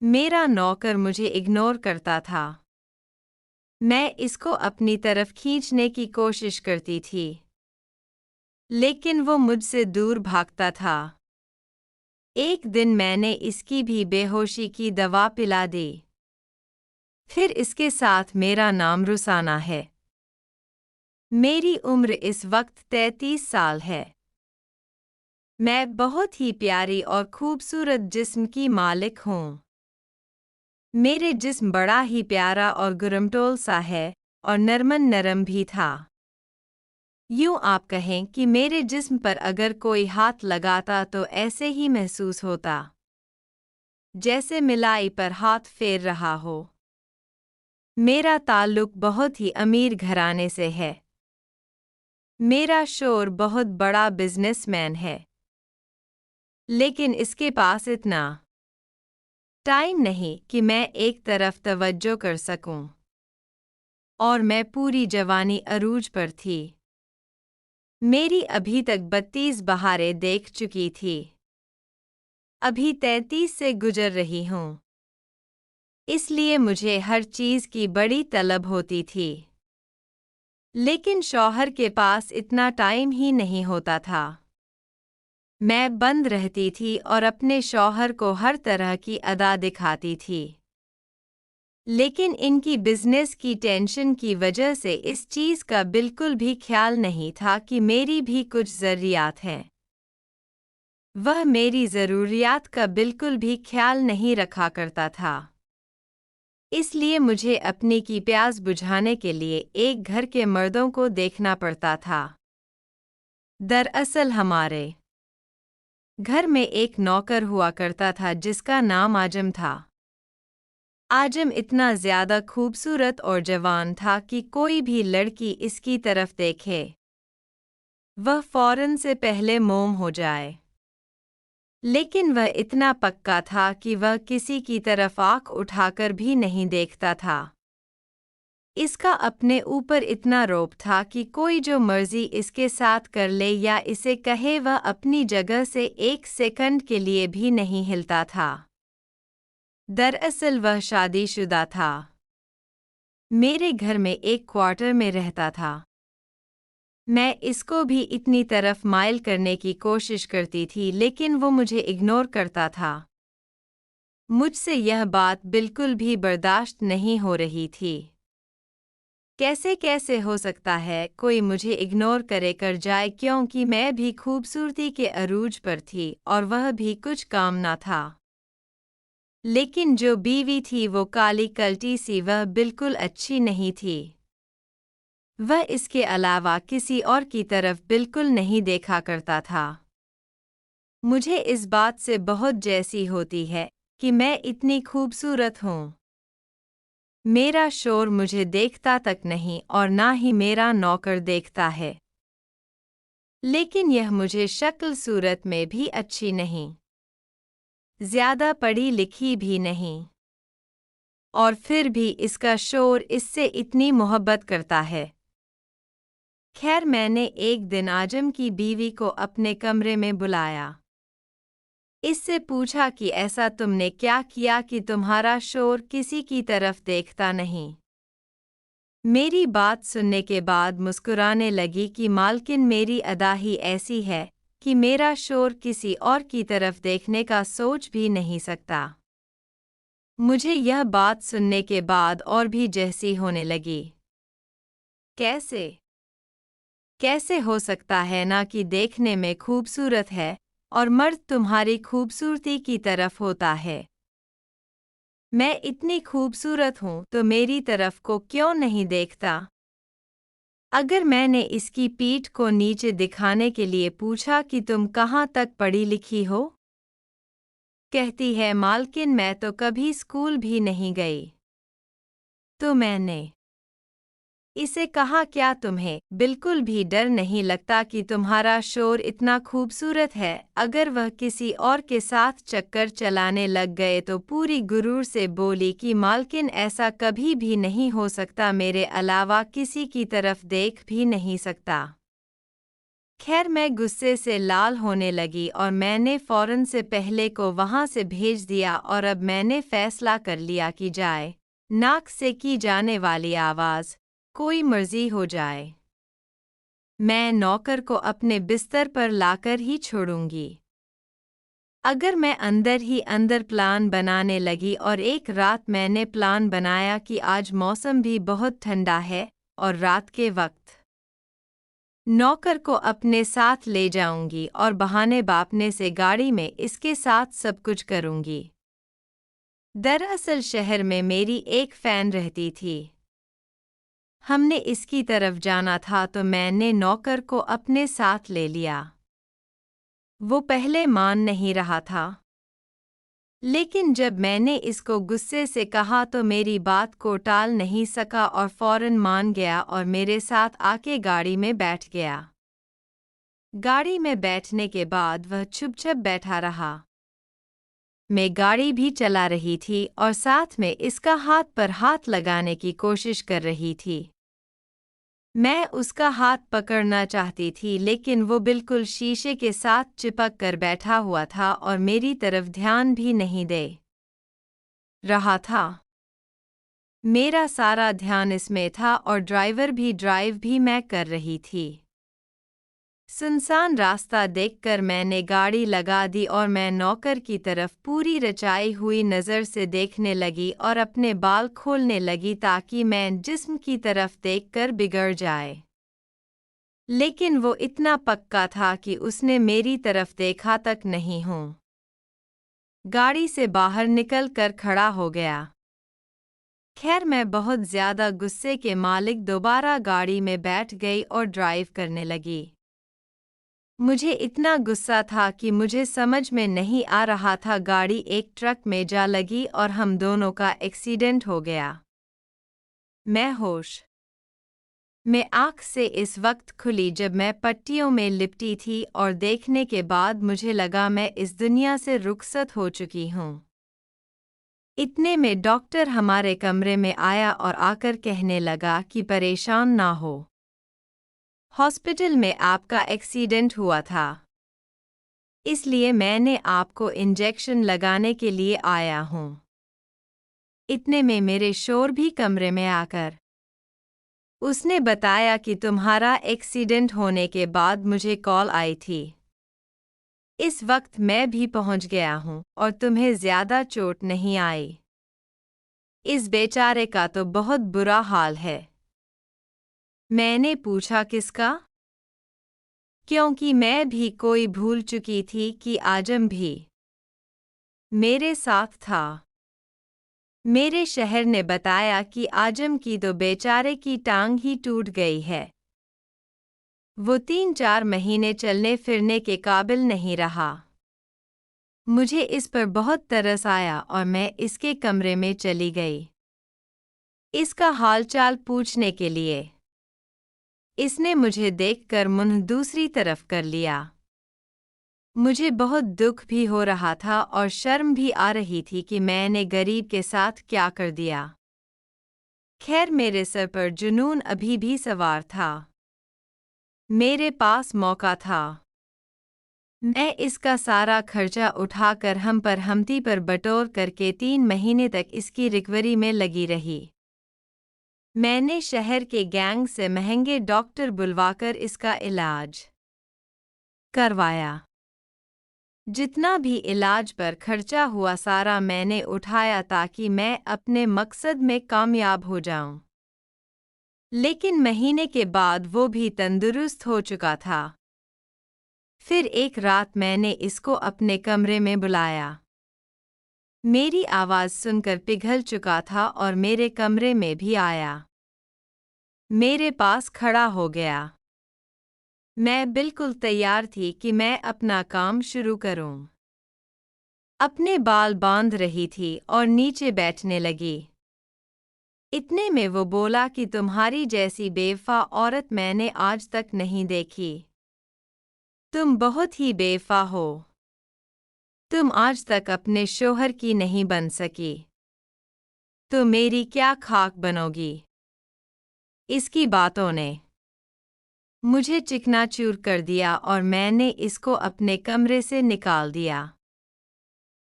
मेरा नौकर मुझे इग्नोर करता था। मैं इसको अपनी तरफ खींचने की कोशिश करती थी, लेकिन वो मुझसे दूर भागता था। एक दिन मैंने इसकी भी बेहोशी की दवा पिला दी। फिर इसके साथ मेरा नाम रुसाना है। मेरी उम्र इस वक्त 33 साल है। मैं बहुत ही प्यारी और खूबसूरत जिस्म की मालिक हूँ। मेरे जिस्म बड़ा ही प्यारा और गुरमटोल सा है और नरमन नरम भी था। यूँ आप कहें कि मेरे जिस्म पर अगर कोई हाथ लगाता तो ऐसे ही महसूस होता, जैसे मिलाई पर हाथ फेर रहा हो। मेरा ताल्लुक बहुत ही अमीर घराने से है। मेरा शोहर बहुत बड़ा बिजनेसमैन है, लेकिन इसके पास इतना टाइम नहीं कि मैं एक तरफ तवज्जो कर सकूं। और मैं पूरी जवानी अरूज पर थी। मेरी अभी तक 32 बहारें देख चुकी थी। अभी 33 से गुजर रही हूँ। इसलिए मुझे हर चीज़ की बड़ी तलब होती थी। लेकिन शौहर के पास इतना टाइम ही नहीं होता था। मैं बंद रहती थी और अपने शौहर को हर तरह की अदा दिखाती थी। लेकिन इनकी बिजनेस की टेंशन की वजह से इस चीज़ का बिल्कुल भी ख्याल नहीं था कि मेरी भी कुछ ज़रूरियात हैं। वह मेरी ज़रूरियात का बिल्कुल भी ख्याल नहीं रखा करता था। इसलिए मुझे अपनी की प्यास बुझाने के लिए एक घर के मर्दों को देखना पड़ता था। दरअसल हमारे घर में एक नौकर हुआ करता था जिसका नाम आजम था। आजम इतना ज़्यादा खूबसूरत और जवान था कि कोई भी लड़की इसकी तरफ देखे, वह फ़ौरन से पहले मोम हो जाए। लेकिन वह इतना पक्का था कि वह किसी की तरफ आँख उठाकर भी नहीं देखता था। इसका अपने ऊपर इतना रौब था कि कोई जो मर्जी इसके साथ कर ले या इसे कहे, वह अपनी जगह से एक सेकंड के लिए भी नहीं हिलता था। दरअसल वह शादीशुदा था। मेरे घर में एक क्वार्टर में रहता था। मैं इसको भी इतनी तरफ माइल करने की कोशिश करती थी, लेकिन वो मुझे इग्नोर करता था। मुझसे यह बात बिल्कुल भी बर्दाश्त नहीं हो रही थी। कैसे कैसे हो सकता है कोई मुझे इग्नोर करे कर जाए, क्योंकि मैं भी खूबसूरती के अरूज पर थी और वह भी कुछ काम ना था। लेकिन जो बीवी थी वो काली कल्टी सी, वह बिल्कुल अच्छी नहीं थी। वह इसके अलावा किसी और की तरफ बिल्कुल नहीं देखा करता था। मुझे इस बात से बहुत जैसी होती है कि मैं इतनी खूबसूरत हूँ। मेरा शोहर मुझे देखता तक नहीं और ना ही मेरा नौकर देखता है। लेकिन यह मुझे शक्ल सूरत में भी अच्छी नहीं, ज़्यादा पढ़ी लिखी भी नहीं, और फिर भी इसका शोहर इससे इतनी मोहब्बत करता है। खैर, मैंने एक दिन आजम की बीवी को अपने कमरे में बुलाया। इससे पूछा कि ऐसा तुमने क्या किया कि तुम्हारा शोहर किसी की तरफ देखता नहीं। मेरी बात सुनने के बाद मुस्कुराने लगी कि मालकिन, मेरी अदा ही ऐसी है कि मेरा शोहर किसी और की तरफ देखने का सोच भी नहीं सकता। मुझे यह बात सुनने के बाद और भी जैसी होने लगी। कैसे कैसे हो सकता है ना कि देखने में खूबसूरत है और मर्द तुम्हारी खूबसूरती की तरफ होता है। मैं इतनी खूबसूरत हूँ तो मेरी तरफ को क्यों नहीं देखता? अगर मैंने इसकी पीठ को नीचे दिखाने के लिए पूछा कि तुम कहाँ तक पढ़ी लिखी हो, कहती है, मालकिन मैं तो कभी स्कूल भी नहीं गई। तो मैंने इसे कहा, क्या तुम्हें बिल्कुल भी डर नहीं लगता कि तुम्हारा शोहर इतना खूबसूरत है, अगर वह किसी और के साथ चक्कर चलाने लग गए तो पूरी गुरूर से बोली कि मालकिन ऐसा कभी भी नहीं हो सकता, मेरे अलावा किसी की तरफ देख भी नहीं सकता। खैर मैं गुस्से से लाल होने लगी और मैंने फौरन से पहले को वहां से भेज दिया और अब मैंने फैसला कर लिया कि जाए नाक से की जाने वाली आवाज़ कोई मर्जी हो जाए, मैं नौकर को अपने बिस्तर पर लाकर ही छोड़ूंगी। अगर मैं अंदर ही अंदर प्लान बनाने लगी और एक रात मैंने प्लान बनाया कि आज मौसम भी बहुत ठंडा है और रात के वक्त नौकर को अपने साथ ले जाऊंगी और बहाने बापने से गाड़ी में इसके साथ सब कुछ करूंगी। दरअसल शहर में मेरी एक फैन रहती थी। हमने इसकी तरफ जाना था तो मैंने नौकर को अपने साथ ले लिया। वो पहले मान नहीं रहा था, लेकिन जब मैंने इसको गुस्से से कहा तो मेरी बात को टाल नहीं सका और फौरन मान गया और मेरे साथ आके गाड़ी में बैठ गया। गाड़ी में बैठने के बाद वह चुपचाप बैठा रहा। मैं गाड़ी भी चला रही थी और साथ में इसका हाथ पर हाथ लगाने की कोशिश कर रही थी। मैं उसका हाथ पकड़ना चाहती थी लेकिन वो बिल्कुल शीशे के साथ चिपक कर बैठा हुआ था और मेरी तरफ ध्यान भी नहीं दे रहा था। मेरा सारा ध्यान इसमें था और ड्राइव भी मैं कर रही थी। सुनसान रास्ता देखकर मैंने गाड़ी लगा दी और मैं नौकर की तरफ पूरी रचाई हुई नज़र से देखने लगी और अपने बाल खोलने लगी ताकि मैं जिस्म की तरफ देखकर बिगड़ जाए। लेकिन वो इतना पक्का था कि उसने मेरी तरफ देखा तक नहीं हूँ। गाड़ी से बाहर निकल कर खड़ा हो गया। खैर मैं बहुत ज़्यादा गुस्से के मालिक दोबारा गाड़ी में बैठ गई और ड्राइव करने लगी। मुझे इतना गुस्सा था कि मुझे समझ में नहीं आ रहा था गाड़ी एक ट्रक में जा लगी और हम दोनों का एक्सीडेंट हो गया। मैं होश में आँख से इस वक्त खुली जब मैं पट्टियों में लिपटी थी और देखने के बाद मुझे लगा मैं इस दुनिया से रुखसत हो चुकी हूँ। इतने में डॉक्टर हमारे कमरे में आया और आकर कहने लगा कि परेशान ना हो, हॉस्पिटल में आपका एक्सीडेंट हुआ था, इसलिए मैंने आपको इंजेक्शन लगाने के लिए आया हूँ। इतने में मेरे शोर भी कमरे में आकर उसने बताया कि तुम्हारा एक्सीडेंट होने के बाद मुझे कॉल आई थी। इस वक्त मैं भी पहुंच गया हूँ और तुम्हें ज़्यादा चोट नहीं आई। इस बेचारे का तो बहुत बुरा हाल है। मैंने पूछा किसका? क्योंकि मैं भी कोई भूल चुकी थी कि आजम भी मेरे साथ था। मेरे शहर ने बताया कि आजम की तो बेचारे की टांग ही टूट गई है। वो 3-4 महीने चलने फिरने के काबिल नहीं रहा। मुझे इस पर बहुत तरस आया और मैं इसके कमरे में चली गई इसका हालचाल पूछने के लिए। इसने मुझे देखकर मुंह दूसरी तरफ कर लिया। मुझे बहुत दुख भी हो रहा था और शर्म भी आ रही थी कि मैंने गरीब के साथ क्या कर दिया। खैर मेरे सर पर जुनून अभी भी सवार था। मेरे पास मौका था। मैं इसका सारा खर्चा उठाकर हम पर हमती पर बटोर करके 3 महीने तक इसकी रिकवरी में लगी रही। मैंने शहर के गैंग से महंगे डॉक्टर बुलवाकर इसका इलाज करवाया। जितना भी इलाज पर खर्चा हुआ सारा मैंने उठाया ताकि मैं अपने मकसद में कामयाब हो जाऊं। लेकिन महीने के बाद वो भी तंदुरुस्त हो चुका था। फिर एक रात मैंने इसको अपने कमरे में बुलाया। मेरी आवाज़ सुनकर पिघल चुका था और मेरे कमरे में भी आया। मेरे पास खड़ा हो गया। मैं बिल्कुल तैयार थी कि मैं अपना काम शुरू करूं। अपने बाल बांध रही थी और नीचे बैठने लगी। इतने में वो बोला कि तुम्हारी जैसी बेवफा औरत मैंने आज तक नहीं देखी। तुम बहुत ही बेवफा हो। तुम आज तक अपने शोहर की नहीं बन सकी, तो मेरी क्या खाक बनोगी? इसकी बातों ने मुझे चिकनाचूर कर दिया और मैंने इसको अपने कमरे से निकाल दिया।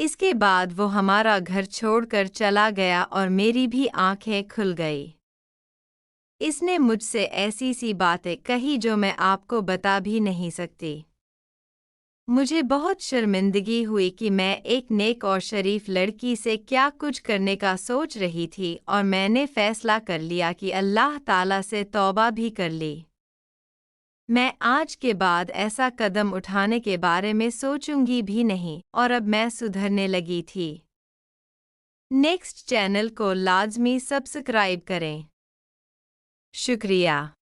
इसके बाद वो हमारा घर छोड़कर चला गया और मेरी भी आंखें खुल गई। इसने मुझसे ऐसी सी बातें कही जो मैं आपको बता भी नहीं सकती। मुझे बहुत शर्मिंदगी हुई कि मैं एक नेक और शरीफ लड़की से क्या कुछ करने का सोच रही थी और मैंने फैसला कर लिया कि अल्लाह ताला से तौबा भी कर ली। मैं आज के बाद ऐसा कदम उठाने के बारे में सोचूंगी भी नहीं और अब मैं सुधरने लगी थी। नेक्स्ट चैनल को लाजमी सब्सक्राइब करें। शुक्रिया।